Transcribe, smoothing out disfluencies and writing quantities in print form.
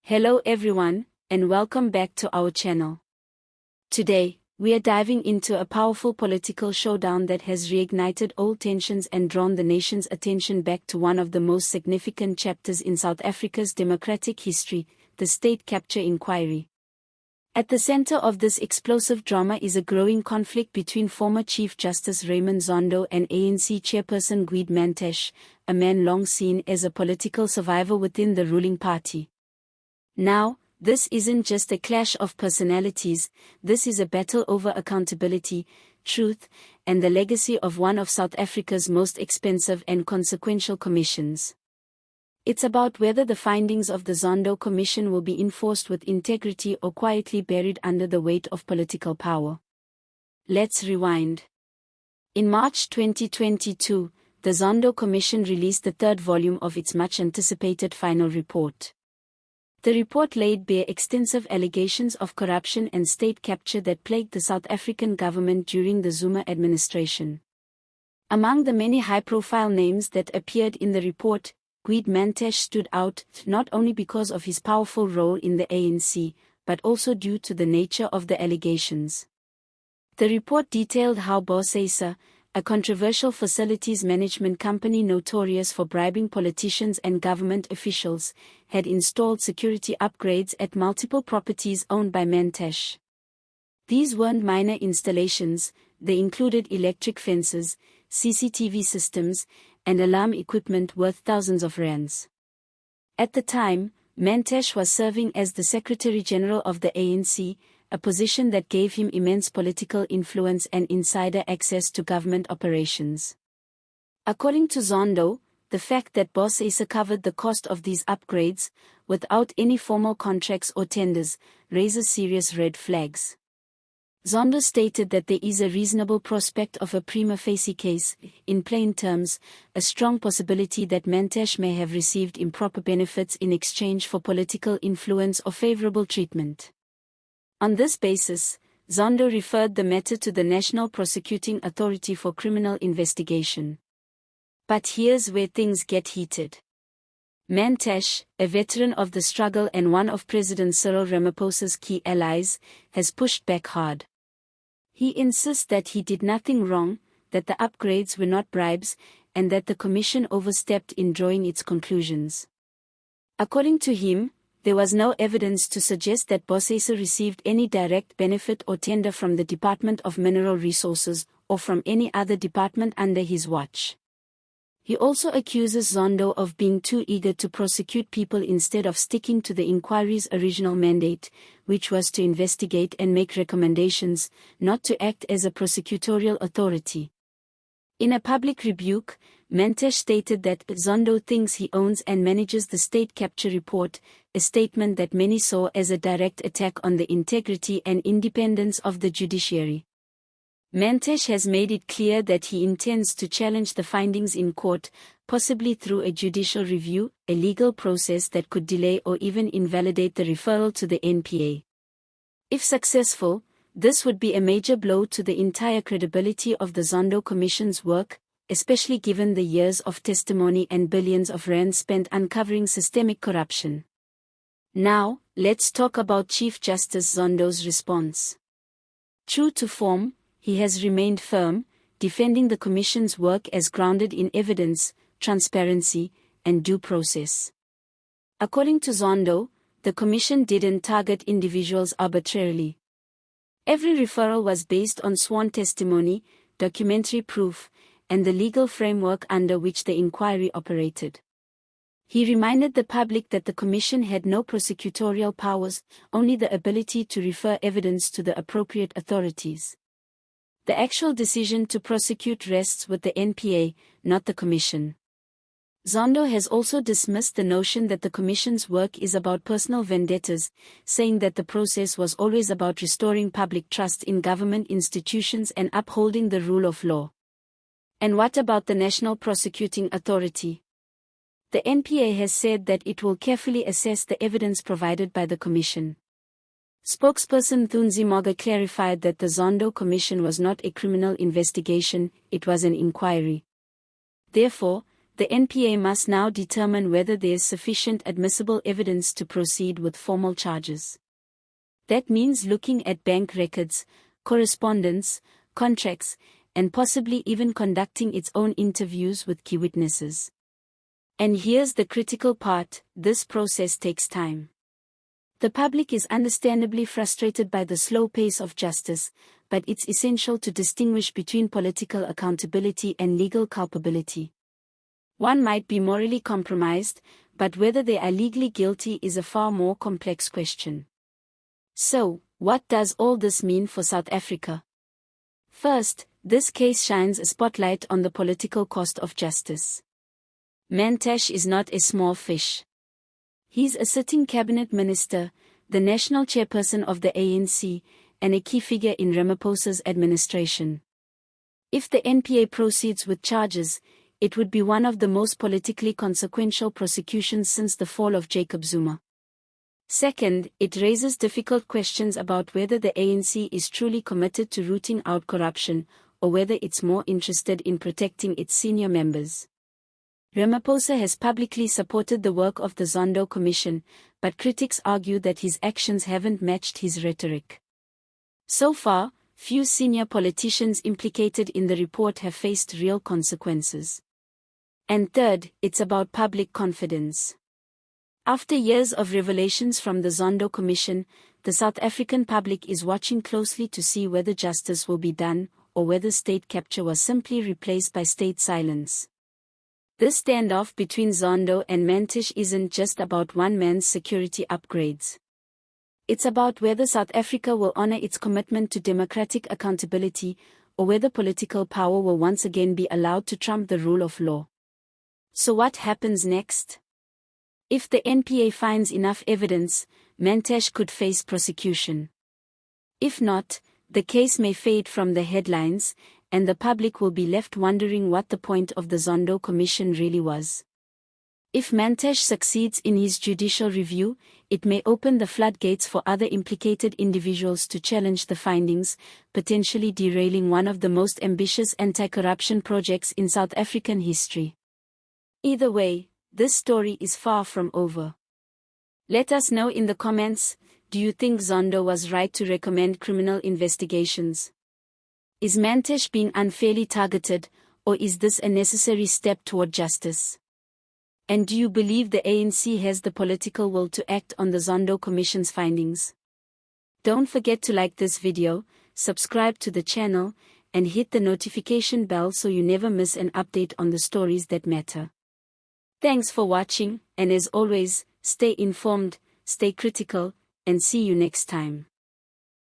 Hello everyone, and welcome back to our channel. Today, we are diving into a powerful political showdown that has reignited old tensions and drawn the nation's attention back to one of the most significant chapters in South Africa's democratic history, the state capture inquiry. At the center of this explosive drama is a growing conflict between former Chief Justice Raymond Zondo and ANC chairperson Gwede Mantashe, a man long seen as a political survivor within the ruling party. Now, this isn't just a clash of personalities, this is a battle over accountability, truth, and the legacy of one of South Africa's most expensive and consequential commissions. It's about whether the findings of the Zondo Commission will be enforced with integrity or quietly buried under the weight of political power. Let's rewind. In March 2022, the Zondo Commission released the third volume of its much-anticipated final report. The report laid bare extensive allegations of corruption and state capture that plagued the South African government during the Zuma administration. Among the many high-profile names that appeared in the report, Gwede Mantashe stood out, not only because of his powerful role in the ANC, but also due to the nature of the allegations. The report detailed how Bosasa, a controversial facilities management company notorious for bribing politicians and government officials, had installed security upgrades at multiple properties owned by Mantashe. These weren't minor installations, they included electric fences, CCTV systems, and alarm equipment worth thousands of rands. At the time, Mantashe was serving as the Secretary General of the ANC, a position that gave him immense political influence and insider access to government operations. According to Zondo, the fact that Bosasa covered the cost of these upgrades, without any formal contracts or tenders, raises serious red flags. Zondo stated that there is a reasonable prospect of a prima facie case, in plain terms, a strong possibility that Mantashe may have received improper benefits in exchange for political influence or favorable treatment. On this basis, Zondo referred the matter to the National Prosecuting Authority for criminal investigation. But here's where things get heated. Mantashe, a veteran of the struggle and one of President Cyril Ramaphosa's key allies, has pushed back hard. He insists that he did nothing wrong, that the upgrades were not bribes, and that the commission overstepped in drawing its conclusions. According to him, there was no evidence to suggest that Bosasa received any direct benefit or tender from the Department of Mineral Resources or from any other department under his watch. He also accuses Zondo of being too eager to prosecute people instead of sticking to the inquiry's original mandate, which was to investigate and make recommendations, not to act as a prosecutorial authority. In a public rebuke, Mantashe stated that Zondo thinks he owns and manages the state capture report, a statement that many saw as a direct attack on the integrity and independence of the judiciary. Mantashe has made it clear that he intends to challenge the findings in court, possibly through a judicial review, a legal process that could delay or even invalidate the referral to the NPA. If successful, this would be a major blow to the entire credibility of the Zondo Commission's work, especially given the years of testimony and billions of rands spent uncovering systemic corruption. Now, let's talk about Chief Justice Zondo's response. True to form, he has remained firm, defending the Commission's work as grounded in evidence, transparency, and due process. According to Zondo, the Commission didn't target individuals arbitrarily. Every referral was based on sworn testimony, documentary proof, and the legal framework under which the inquiry operated. He reminded the public that the Commission had no prosecutorial powers, only the ability to refer evidence to the appropriate authorities. The actual decision to prosecute rests with the NPA, not the Commission. Zondo has also dismissed the notion that the Commission's work is about personal vendettas, saying that the process was always about restoring public trust in government institutions and upholding the rule of law. And what about the National Prosecuting Authority? The NPA has said that it will carefully assess the evidence provided by the Commission. Spokesperson Thunzi Moga clarified that the Zondo Commission was not a criminal investigation, it was an inquiry. Therefore, the NPA must now determine whether there is sufficient admissible evidence to proceed with formal charges. That means looking at bank records, correspondence, contracts, and possibly even conducting its own interviews with key witnesses. And here's the critical part: this process takes time. The public is understandably frustrated by the slow pace of justice, but it's essential to distinguish between political accountability and legal culpability. One might be morally compromised, but whether they are legally guilty is a far more complex question. So, what does all this mean for South Africa? First, this case shines a spotlight on the political cost of justice. Mantashe is not a small fish. He's a sitting cabinet minister, the national chairperson of the ANC, and a key figure in Ramaphosa's administration. If the NPA proceeds with charges, it would be one of the most politically consequential prosecutions since the fall of Jacob Zuma. Second, it raises difficult questions about whether the ANC is truly committed to rooting out corruption, or whether it's more interested in protecting its senior members. Ramaphosa has publicly supported the work of the Zondo Commission, but critics argue that his actions haven't matched his rhetoric. So far, few senior politicians implicated in the report have faced real consequences. And third, it's about public confidence. After years of revelations from the Zondo Commission, the South African public is watching closely to see whether justice will be done, or whether state capture was simply replaced by state silence. This standoff between Zondo and Mantashe isn't just about one man's security upgrades. It's about whether South Africa will honor its commitment to democratic accountability, or whether political power will once again be allowed to trump the rule of law. So what happens next? If the NPA finds enough evidence, Mantashe could face prosecution. If not, the case may fade from the headlines, and the public will be left wondering what the point of the Zondo Commission really was. If Mantashe succeeds in his judicial review, it may open the floodgates for other implicated individuals to challenge the findings, potentially derailing one of the most ambitious anti-corruption projects in South African history. Either way, this story is far from over. Let us know in the comments, do you think Zondo was right to recommend criminal investigations? Is Mantashe being unfairly targeted, or is this a necessary step toward justice? And do you believe the ANC has the political will to act on the Zondo Commission's findings? Don't forget to like this video, subscribe to the channel, and hit the notification bell so you never miss an update on the stories that matter. Thanks for watching, and as always, stay informed, stay critical, and see you next time.